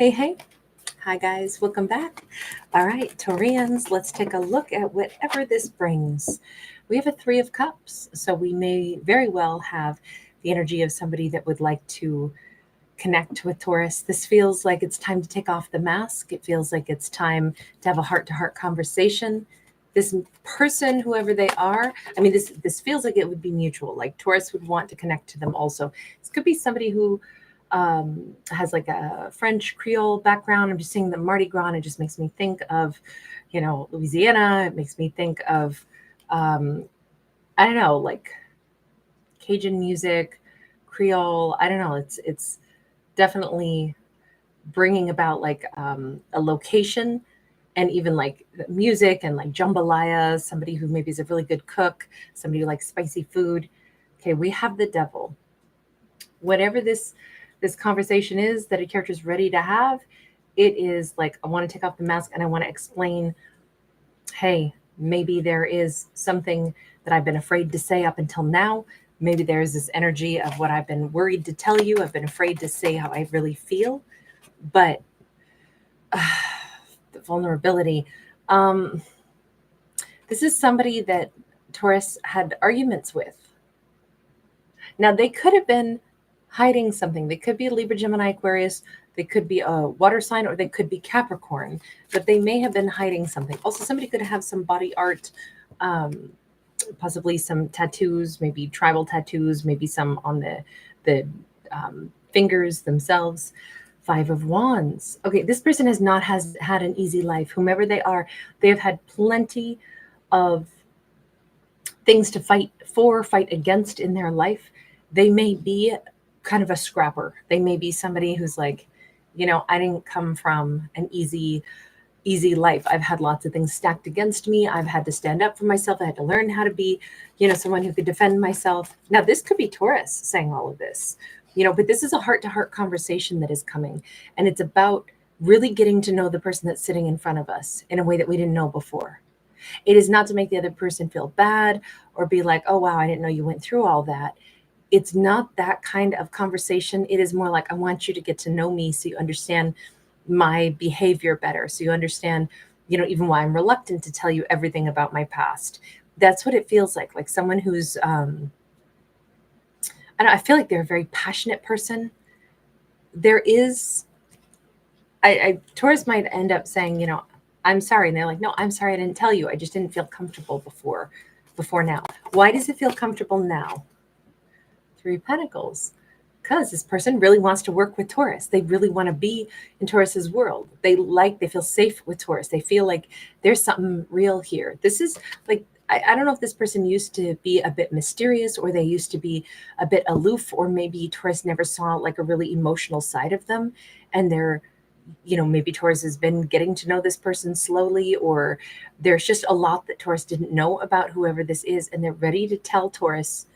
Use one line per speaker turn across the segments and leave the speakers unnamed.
Hey, hey. Hi, guys. Welcome back. All right, Taurians, let's take a look at whatever this brings. We have a Three of Cups, so we may very well have the energy of somebody that would like to connect with Taurus. This feels like it's time to take off the mask. It feels like it's time to have a heart-to-heart conversation. This person, whoever they are, I mean, this feels like it would be mutual. Like Taurus would want to connect to them also. This could be somebody who has like a French Creole background. I'm just saying the Mardi Gras, and it just makes me think of, Louisiana. It makes me think of, um, I don't know, like Cajun music, Creole. I don't know. It's definitely bringing about like a location and even like music and like jambalaya. Somebody who maybe is a really good cook. Somebody who likes spicy food. Okay, we have the devil. Whatever this conversation is that a character is ready to have, it is like I want to take off the mask and I want to explain, hey, maybe there is something that I've been afraid to say up until now. Maybe there's this energy of what I've been worried to tell you. I've been afraid to say how I really feel. But the vulnerability, um, this is somebody that Taurus had arguments with. Now, they could have been hiding something. They could be a Libra, Gemini, Aquarius. They could be a water sign, or they could be Capricorn, but they may have been hiding something. Also, somebody could have some body art, um, possibly some tattoos, maybe tribal tattoos, maybe some on the fingers themselves. Five of Wands. Okay, this person has not has had an easy life. Whomever they are, they have had plenty of things to fight for, fight against in their life. They may be kind of a scrapper. They may be somebody who's like, I didn't come from an easy life. I've had lots of things stacked against me. I've had to stand up for myself. I had to learn how to be, someone who could defend myself. Now, this could be Taurus saying all of this, but this is a heart-to-heart conversation that is coming, and it's about really getting to know the person that's sitting in front of us in a way that we didn't know before. It is not to make the other person feel bad or be like, oh, wow, I didn't know you went through all that. It's not that kind of conversation. It is more like, I want you to get to know me so you understand my behavior better. So you understand, even why I'm reluctant to tell you everything about my past. That's what it feels like someone who's, I feel like they're a very passionate person. There is, Taurus might end up saying, I'm sorry. And they're like, no, I'm sorry. I didn't tell you. I just didn't feel comfortable before now. Why does it feel comfortable now? Three of Pentacles. Because this person really wants to work with Taurus. They really want to be in Taurus's world. They feel safe with Taurus. They feel like there's something real here. This is like, I don't know if this person used to be a bit mysterious, or they used to be a bit aloof, or maybe Taurus never saw like a really emotional side of them. And they're, maybe Taurus has been getting to know this person slowly, or there's just a lot that Taurus didn't know about whoever this is. And they're ready to tell Taurus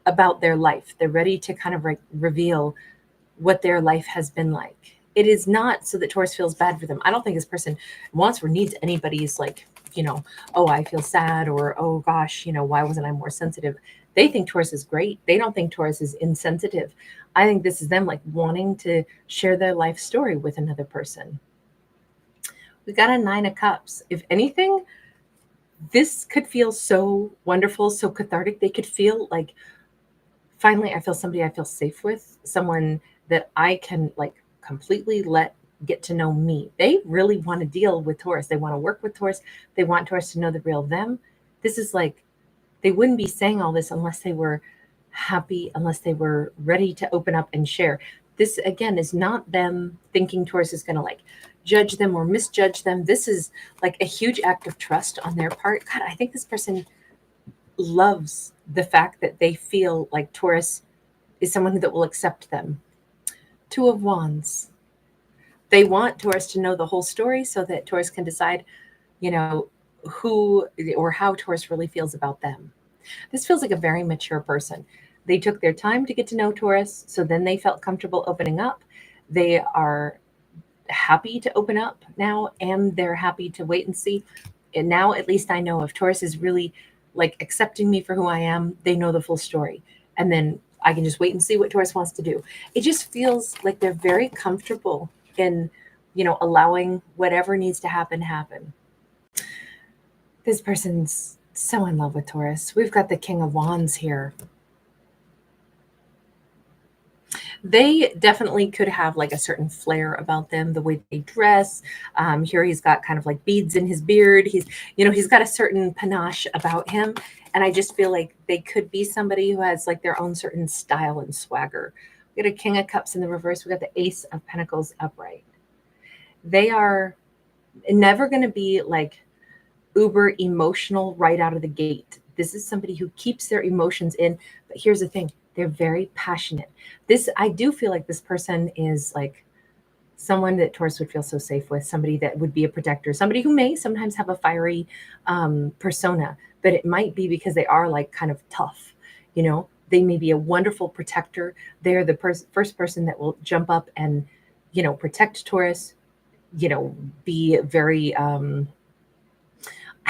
about their life. They're ready to kind of like reveal what their life has been like. It is not so that Taurus feels bad for them. I don't think this person wants or needs anybody's like, oh, I feel sad, or, oh gosh, why wasn't I more sensitive? They think Taurus is great. They don't think Taurus is insensitive. I think this is them like wanting to share their life story with another person. We got a Nine of Cups. If anything, this could feel so wonderful, so cathartic. They could feel like, finally, I feel somebody I feel safe with, someone that I can like completely let get to know me. They really want to deal with Taurus. They want to work with Taurus. They want Taurus to know the real them. This is like, they wouldn't be saying all this unless they were happy, unless they were ready to open up and share. This, again, is not them thinking Taurus is going to like judge them or misjudge them. This is like a huge act of trust on their part. God, I think this person loves the fact that they feel like Taurus is someone that will accept them. Two of Wands. They want Taurus to know the whole story so that Taurus can decide, who or how Taurus really feels about them. This feels like a very mature person. They took their time to get to know Taurus, so then they felt comfortable opening up. They are happy to open up now, and they're happy to wait and see. And now at least I know if Taurus is really like accepting me for who I am, they know the full story. And then I can just wait and see what Taurus wants to do. It just feels like they're very comfortable and, allowing whatever needs to happen, happen. This person's so in love with Taurus. We've got the King of Wands here. They definitely could have like a certain flair about them, the way they dress. Here he's got kind of like beads in his beard. He's got a certain panache about him. And I just feel like they could be somebody who has like their own certain style and swagger. We got a King of Cups in the reverse. We got the Ace of Pentacles upright. They are never going to be like uber emotional right out of the gate. This is somebody who keeps their emotions in. But here's the thing. They're very passionate. I do feel like this person is like someone that Taurus would feel so safe with, somebody that would be a protector, somebody who may sometimes have a fiery persona, but it might be because they are like kind of tough. They may be a wonderful protector. They're the first person that will jump up and, protect Taurus, be very, I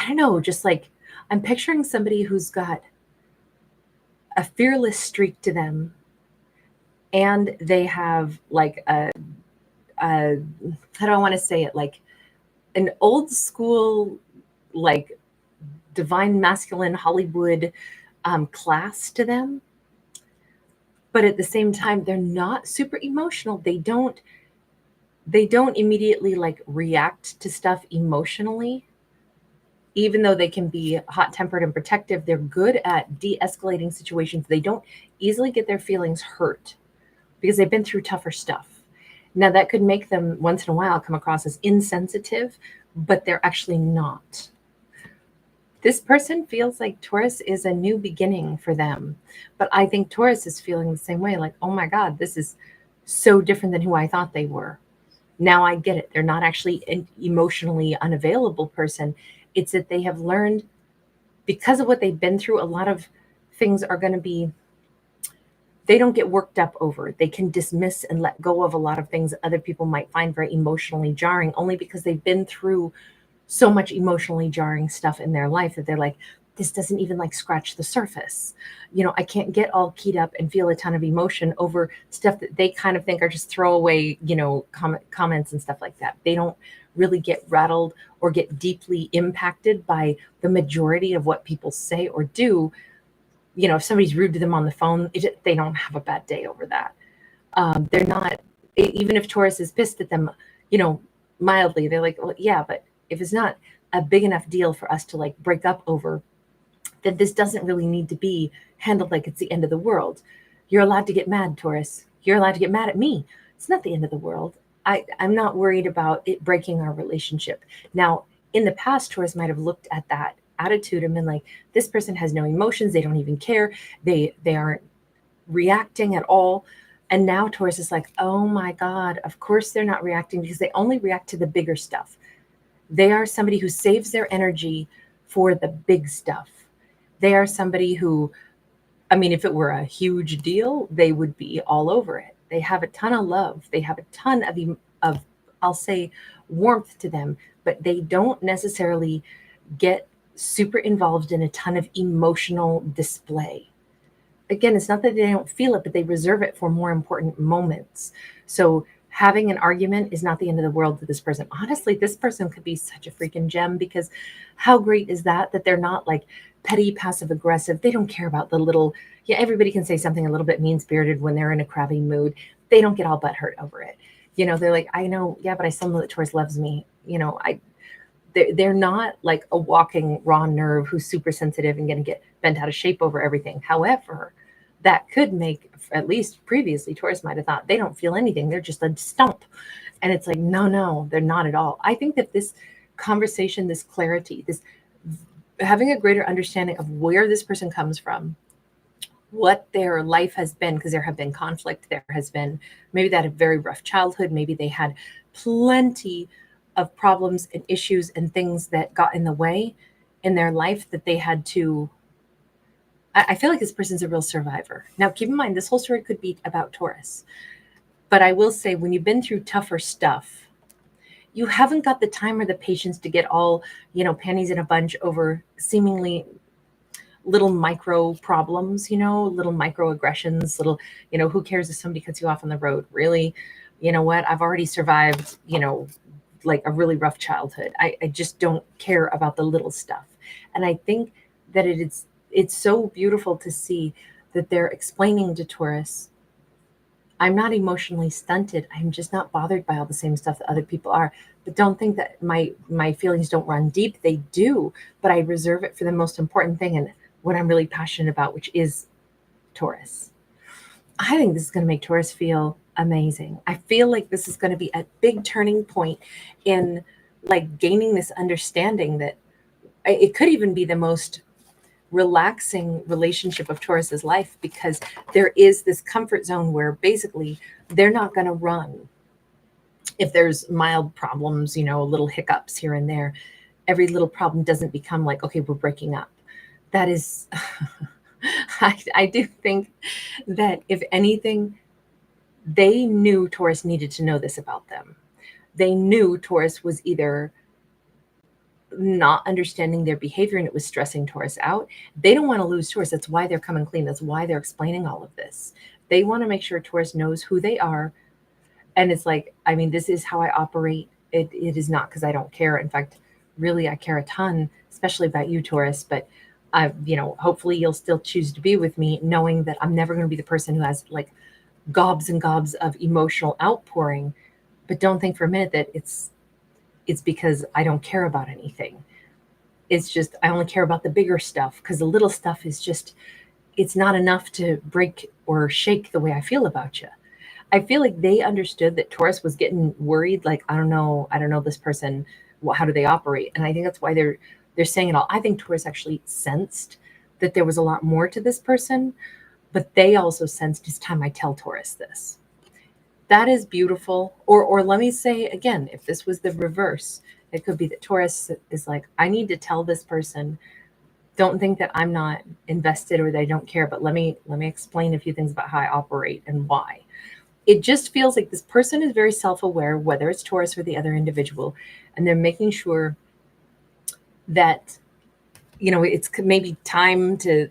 don't know, just like I'm picturing somebody who's got a fearless streak to them, and they have like a how do I want to say it, like an old school, like divine masculine Hollywood class to them, but at the same time they're not super emotional. They don't immediately like react to stuff emotionally. Even though they can be hot-tempered and protective, they're good at de-escalating situations. They don't easily get their feelings hurt because they've been through tougher stuff. Now, that could make them once in a while come across as insensitive, but they're actually not. This person feels like Taurus is a new beginning for them. But I think Taurus is feeling the same way, like, oh my God, this is so different than who I thought they were. Now I get it. They're not actually an emotionally unavailable person. It's that they have learned, because of what they've been through, a lot of things are going to be, they don't get worked up over. They can dismiss and let go of a lot of things that other people might find very emotionally jarring, only because they've been through so much emotionally jarring stuff in their life that they're like, this doesn't even like scratch the surface. I can't get all keyed up and feel a ton of emotion over stuff that they kind of think are just throwaway, comments and stuff like that. They don't really get rattled or get deeply impacted by the majority of what people say or do. If somebody's rude to them on the phone, they don't have a bad day over that. They're not, even if Taurus is pissed at them, mildly, they're like, well, yeah, but if it's not a big enough deal for us to like break up over, then this doesn't really need to be handled like it's the end of the world. You're allowed to get mad, Taurus. You're allowed to get mad at me. It's not the end of the world. I'm not worried about it breaking our relationship. Now, in the past, Taurus might have looked at that attitude and been like, this person has no emotions. They don't even care. They aren't reacting at all. And now Taurus is like, oh my God, of course they're not reacting, because they only react to the bigger stuff. They are somebody who saves their energy for the big stuff. They are somebody who, if it were a huge deal, they would be all over it. They have a ton of love. They have a ton of I'll say, warmth to them, but they don't necessarily get super involved in a ton of emotional display. Again, it's not that they don't feel it, but they reserve it for more important moments. So having an argument is not the end of the world to this person. Honestly, this person could be such a freaking gem, because how great is that they're not like petty, passive aggressive. They don't care about the little, everybody can say something a little bit mean-spirited when they're in a crabby mood. They don't get all butthurt over it. They're like, I know, yeah, but I still know that Taurus loves me. They're not like a walking raw nerve who's super sensitive and going to get bent out of shape over everything. However, that could make, at least previously, Taurus might have thought they don't feel anything. They're just a stump. And it's like, no, they're not at all. I think that this conversation, this clarity, this having a greater understanding of where this person comes from, what their life has been, because there have been conflict, there has been, maybe they had a very rough childhood, maybe they had plenty of problems and issues and things that got in the way in their life that they had to, I feel like this person's a real survivor. Now, keep in mind, this whole story could be about Taurus, but I will say, when you've been through tougher stuff, you haven't got the time or the patience to get all, panties in a bunch over seemingly little micro problems, little microaggressions, little, who cares if somebody cuts you off on the road? Really? you know what, I've already survived, like a really rough childhood. I just don't care about the little stuff. And I think that it's so beautiful to see that they're explaining to Taurus, I'm not emotionally stunted. I'm just not bothered by all the same stuff that other people are. But don't think that my feelings don't run deep. They do, but I reserve it for the most important thing and what I'm really passionate about, which is Taurus. I think this is going to make Taurus feel amazing. I feel like this is going to be a big turning point in like gaining this understanding that it could even be the most relaxing relationship of Taurus's life, because there is this comfort zone where basically they're not going to run. If there's mild problems, little hiccups here and there, every little problem doesn't become like, okay, we're breaking up. That is, I do think that if anything, they knew Taurus needed to know this about them. They knew Taurus was either not understanding their behavior and it was stressing Taurus out. They don't want to lose Taurus. That's why they're coming clean. That's why they're explaining all of this. They want to make sure Taurus knows who they are. And it's like, I mean, this is how I operate. It is not because I don't care. In fact, really, I care a ton, especially about you, Taurus. But hopefully you'll still choose to be with me, knowing that I'm never going to be the person who has like gobs and gobs of emotional outpouring. But don't think for a minute that it's because I don't care about anything. It's just I only care about the bigger stuff, because the little stuff is just, it's not enough to break or shake the way I feel about you. I feel like they understood that Taurus was getting worried. Like, I don't know this person. How do they operate? And I think that's why they're saying it all. I think Taurus actually sensed that there was a lot more to this person, but they also sensed it's time I tell Taurus this. That is beautiful. Or let me say again, if this was the reverse, it could be that Taurus is like, I need to tell this person, don't think that I'm not invested or that I don't care, but let me explain a few things about how I operate and why. It just feels like this person is very self-aware, whether it's Taurus or the other individual, and they're making sure that, it's maybe time to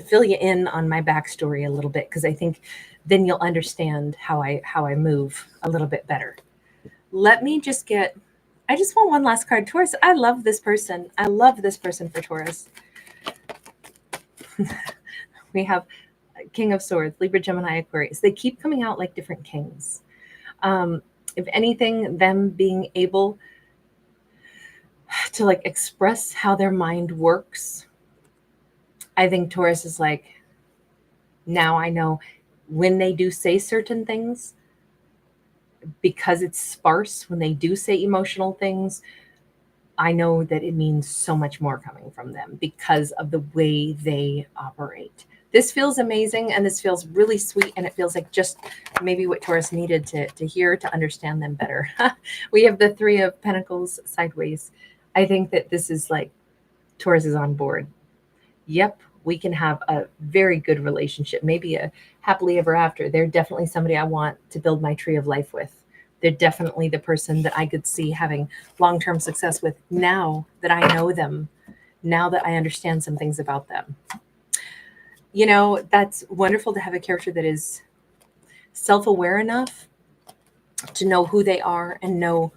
fill you in on my backstory a little bit, because I think then you'll understand how I move a little bit better. Let me just I just want one last card. Taurus, I love this person. I love this person for Taurus. We have King of Swords, Libra, Gemini, Aquarius. They keep coming out like different kings. If anything, them being able to like express how their mind works. I think Taurus is like, now I know when they do say certain things, because it's sparse, when they do say emotional things, I know that it means so much more coming from them because of the way they operate. This feels amazing, and this feels really sweet, and it feels like just maybe what Taurus needed to hear to understand them better. We have the Three of Pentacles sideways. I think that this is like Taurus is on board. Yep, we can have a very good relationship, maybe a happily ever after. They're definitely somebody I want to build my tree of life with. They're definitely the person that I could see having long-term success with, now that I know them, now that I understand some things about them. That's wonderful to have a character that is self-aware enough to know who they are and know,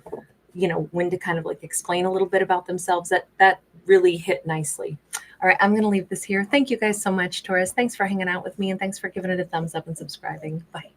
when to kind of like explain a little bit about themselves. That really hit nicely. All right, I'm going to leave this here. Thank you guys so much, Taurus. Thanks for hanging out with me, and thanks for giving it a thumbs up and subscribing. Bye.